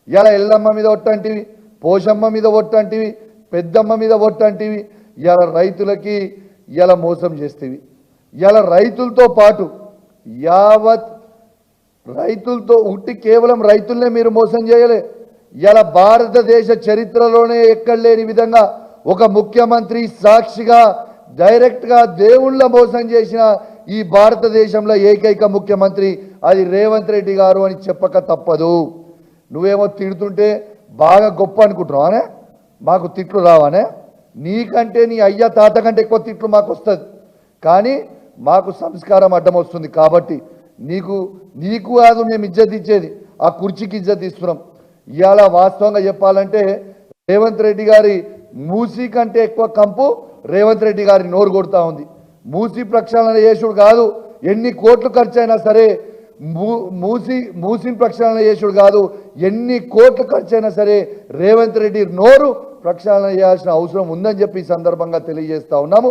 ఇలా ఎల్లమ్మ మీద ఒట్టంటివి, పోషమ్మ మీద ఒట్టంటివి, పెద్దమ్మ మీద ఒట్టంటివి. ఇలా రైతులకి ఇలా మోసం చేస్తేవి. ఇలా రైతులతో పాటు యావత్ రైతులతో ఉట్టి కేవలం రైతులనే మీరు మోసం చేయలే. ఇలా భారతదేశ చరిత్రలోనే ఎక్కడ లేని విధంగా ఒక ముఖ్యమంత్రి సాక్షిగా డైరెక్ట్గా దేవుళ్ళ మోసం చేసిన ఈ భారతదేశంలో ఏకైక ముఖ్యమంత్రి అది రేవంత్ రెడ్డి గారు అని చెప్పక తప్పదు. నువ్వేమో తిడుతుంటే బాగా గొప్ప అనుకుంటున్నావానే, మాకు తిట్లు రావానే? నీకంటే నీ అయ్య తాత కంటే ఎక్కువ తిట్లు మాకు వస్తుంది, కానీ మాకు సంస్కారం అడ్డం వస్తుంది. కాబట్టి నీకు కాదు మేము ఇజ్జత్ ఇచ్చేది, ఆ కుర్చీకి ఇజ్జత్ ఇస్తున్నాం. ఇవాళ వాస్తవంగా చెప్పాలంటే రేవంత్ రెడ్డి గారి మూసీ కంటే ఎక్కువ కంపు రేవంత్ రెడ్డి గారి నోరు కొడుతూ ఉంది. మూసీ ప్రక్షాళన చేసుడు కాదు, ఎన్ని కోట్లు ఖర్చు అయినా సరే మూసీ ప్రక్షాళన చేసుడు కాదు, ఎన్ని కోట్లు ఖర్చు అయినా సరే రేవంత్ రెడ్డి నోరు ప్రక్షాళన చేయాల్సిన అవసరం ఉందని చెప్పి ఈ సందర్భంగా తెలియజేస్తా ఉన్నాము.